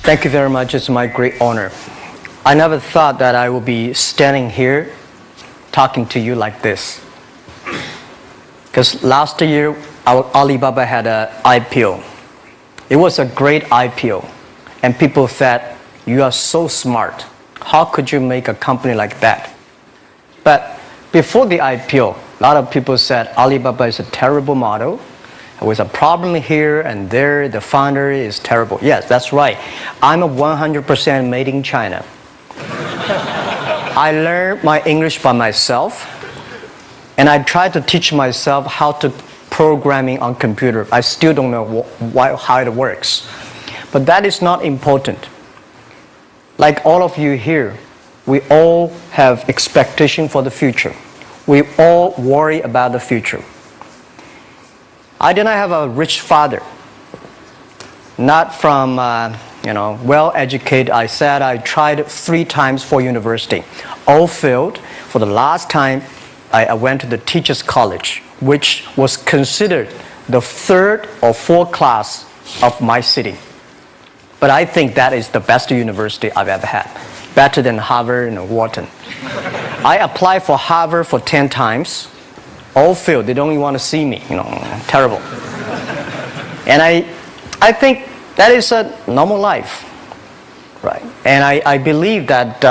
Thank you very much. It's my great honor. I never thought that I would be standing here talking to you like this. Because last year, our Alibaba had an IPO. It was a great IPO. And people said, you are so smart. How could you make a company like that? But before the IPO, a lot of people said Alibaba is a terrible model. There was a problem here and there. The founder is terrible. Yes, that's right. I'm a 100% made in China. I learned my English by myself. And I tried to teach myself how to programming on computer. I still don't know how it works. But that is not important. Like all of you here, we all have expectation for the future. We all worry about the future. I did not have a rich father. Not from, well-educated. I said I tried 3 times for university. All failed. For the last time, I went to the teachers' college, which was considered the 3rd or 4th class of my city. But I think that is the best university I've ever had. Better than Harvard and Wharton. I applied for Harvard for 10 times. All failed. They don't even want to see me. Terrible. And I think that is a normal life. Right? And I believe that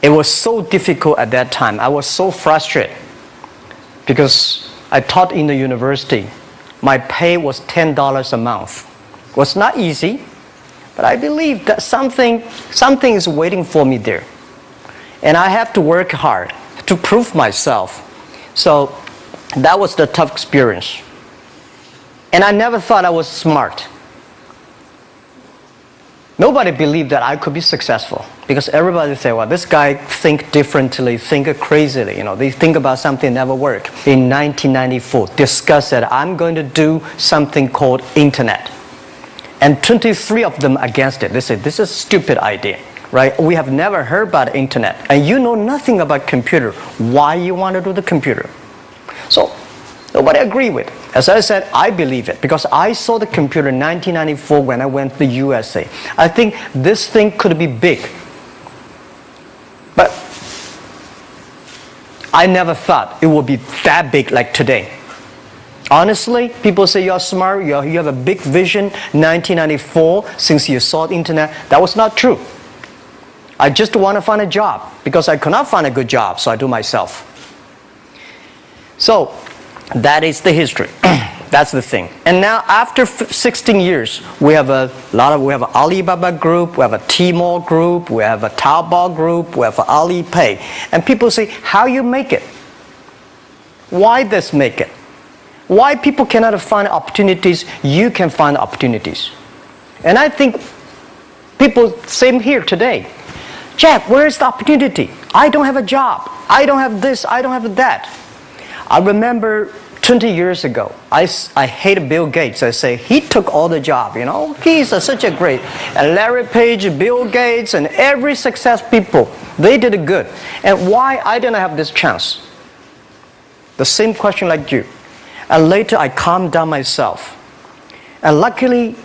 it was so difficult at that time. I was so frustrated. Because I taught in the university. My pay was $10 a month. It was not easy. But I believe that something is waiting for me there. And I have to work hard to prove myself. So that was the tough experience. And I never thought I was smart. Nobody believed that I could be successful. Because everybody say, well, this guy think differently, think crazily. They think about something never work. In 1994, discussed that I'm going to do something called internet. And 23 of them against it. They said, this is a stupid idea, right? We have never heard about internet. And you know nothing about computer. Why you want to do the computer? So, nobody agreed with it. As I said, I believe it. Because I saw the computer in 1994 when I went to the USA. I think this thing could be big. But I never thought it would be that big like today. Honestly, people say you're smart, you have a big vision. 1994, since you saw the internet, that was not true. I just want to find a job because I could not find a good job, so I do myself. So that is the history. That's the thing. And now after 16 years, we have an Alibaba group, we have a Tmall group, we have a Taobao group, we have an Alipay. And people say, how you make it? Why this make it? Why people cannot find opportunities, you can find opportunities. And I think people, same here today. Jack, where is the opportunity? I don't have a job. I don't have this, I don't have that. I remember 20 years ago, I hated Bill Gates. I say, he took all the job, He's such a great. And Larry Page, Bill Gates, and every success people, they did it good. And why I didn't have this chance? The same question like you. And later I calmed down myself. And luckily,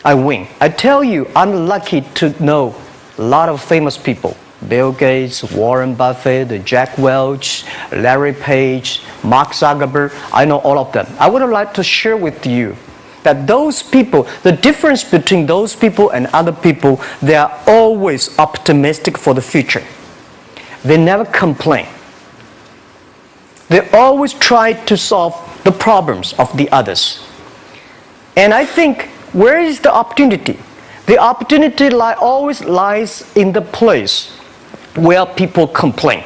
I win. I tell you, I'm lucky to know a lot of famous people. Bill Gates, Warren Buffett, Jack Welch, Larry Page, Mark Zuckerberg. I know all of them. I would like to share with you that those people, the difference between those people and other people, they are always optimistic for the future. They never complain. They always try to solve the problems of the others. And I think, where is the opportunity? The opportunity always lies in the place where people complain.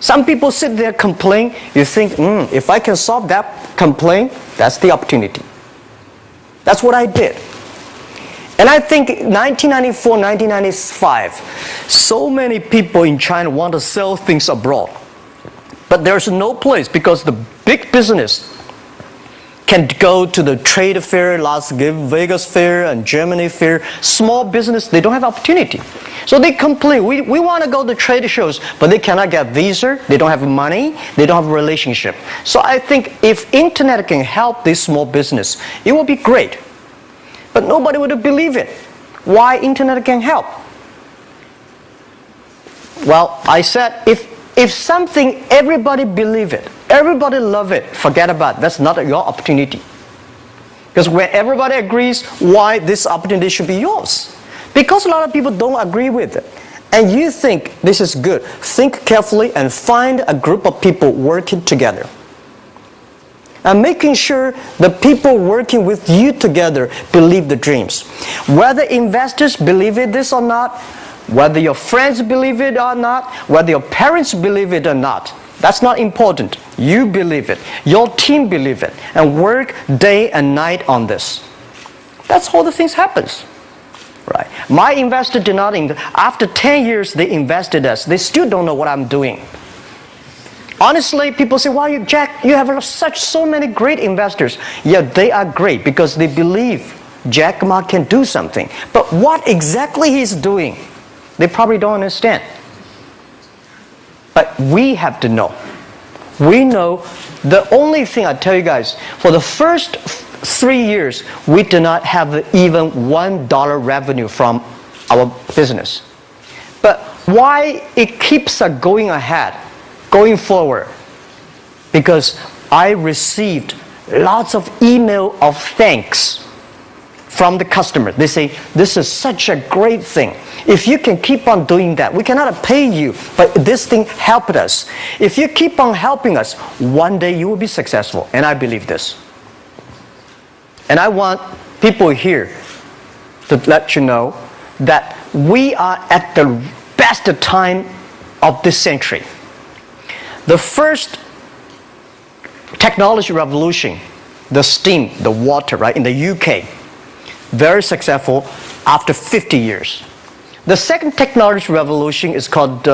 Some people sit there complain. You think, if I can solve that complaint, that's the opportunity. That's what I did. And I think 1994, 1995, so many people in China want to sell things abroad. But there's no place because the big business can go to the trade fair, Las Vegas fair and Germany fair. Small business, they don't have opportunity. So they complain, we want to go to trade shows, but they cannot get visa, they don't have money, they don't have a relationship. So I think if internet can help this small business, it will be great. but nobody would believe it. Why internet can help? Well, I said, if something, everybody believe it, everybody love it, forget about it. That's not your opportunity. Because when everybody agrees, why this opportunity should be yours? Because a lot of people don't agree with it. And you think this is good. Think carefully and find a group of people working together. And making sure the people working with you together believe the dreams. Whether investors believe it this or not, whether your friends believe it or not, whether your parents believe it or not, that's not important. You believe it. Your team believe it. And work day and night on this. That's how the things happens. Right. My investor did not invest. After 10 years, they invested us. They still don't know what I'm doing. Honestly, people say, "Why, Jack, you have so many great investors." Yeah, they are great because they believe Jack Ma can do something. But what exactly he's doing, they probably don't understand. But we have to know. We know the only thing I tell you guys, for the first 3 years, we do not have even $1 revenue from our business. But why it keeps us going ahead, going forward? Because I received lots of email of thanks from the customer. They say, "This is such a great thing. If you can keep on doing that, we cannot pay you, but this thing helped us. If you keep on helping us, one day you will be successful." And I believe this. And I want people here to let you know that we are at the best time of this century. The first technology revolution, the steam, the water, right, in the UK, very successful after 50 years. The second technology revolution is called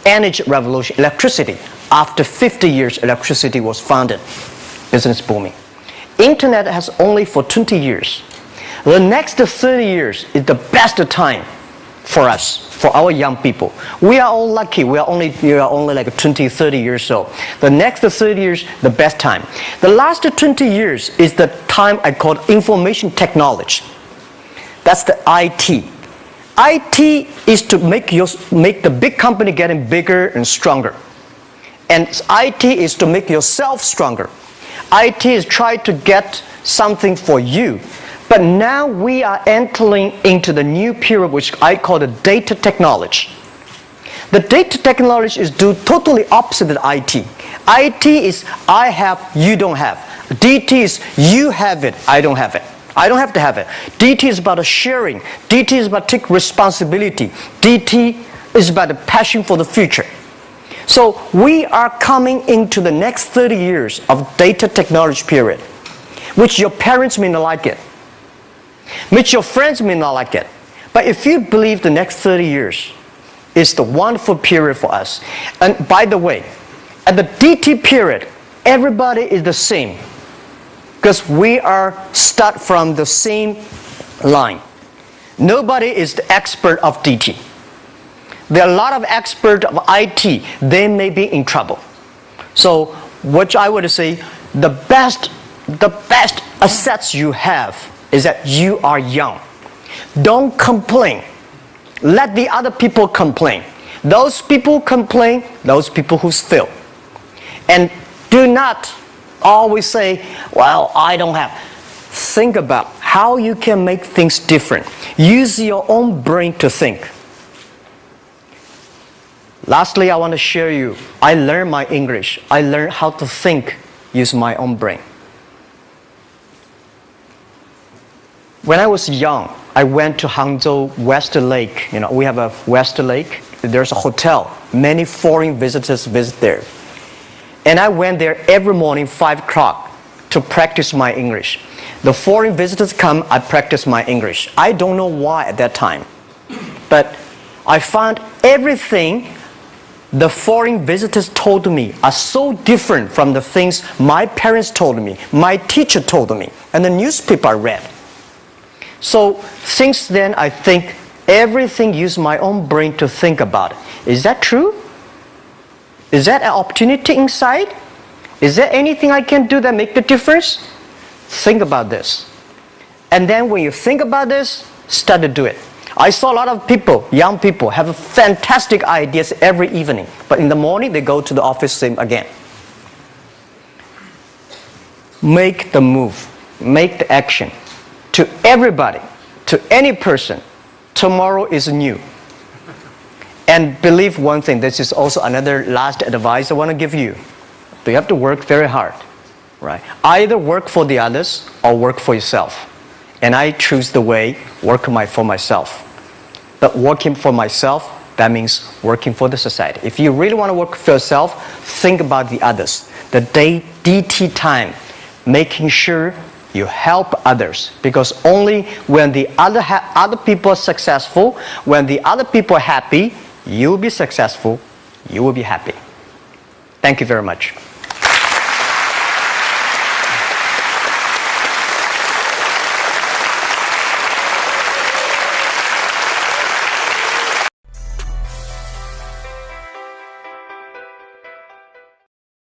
energy revolution, electricity. After 50 years, electricity was founded, business booming. Internet has only for 20 years. The next 30 years is the best time for us, for our young people. We are all lucky. We are only like 20, 30 years old. The next 30 years, the best time. The last 20 years is the time I call information technology. That's the IT. IT is to make the big company getting bigger and stronger. And IT is to make yourself stronger. IT is trying to get something for you. But now we are entering into the new period which I call the data technology. The data technology is totally opposite of IT. IT is I have, you don't have. DT is you have it, I don't have it. I don't have to have it. DT is about sharing. DT is about taking responsibility. DT is about the passion for the future. So we are coming into the next 30 years of data technology period, which your parents may not like it, which your friends may not like it. But if you believe the next 30 years is the wonderful period for us. And by the way, at the DT period, everybody is the same. Because we are start from the same line. Nobody is the expert of DT. There are a lot of experts of IT. They may be in trouble. So what I would say, the best assets you have is that you are young. Don't complain. Let the other people complain. Those people complain, those people who fail. And do not always say, "Well, I don't have." Think about how you can make things different. Use your own brain to think. Lastly, I want to share you, I learned my English. I learned how to think, use my own brain. When I was young, I went to Hangzhou West Lake. We have a West Lake. There's a hotel. Many foreign visitors visit there. And I went there every morning, 5 o'clock, to practice my English. The foreign visitors come, I practice my English. I don't know why at that time. But I found everything the foreign visitors told me are so different from the things my parents told me, my teacher told me, and the newspaper I read. So since then, I think everything use my own brain to think about it. Is that true? Is that an opportunity inside? Is there anything I can do that make the difference? Think about this. And then when you think about this, start to do it. I saw a lot of people, young people, have fantastic ideas every evening. But in the morning, they go to the office same again. Make the move. Make the action. To everybody, to any person, tomorrow is new. And believe one thing, this is also another last advice I want to give you. You have to work very hard, right? Either work for the others or work for yourself. And I choose the way, work for myself. But working for myself, that means working for the society. If you really want to work for yourself, think about the others. The DT time, making sure you help others. Because only when the other people are successful, when the other people are happy, you will be successful, you will be happy. Thank you very much.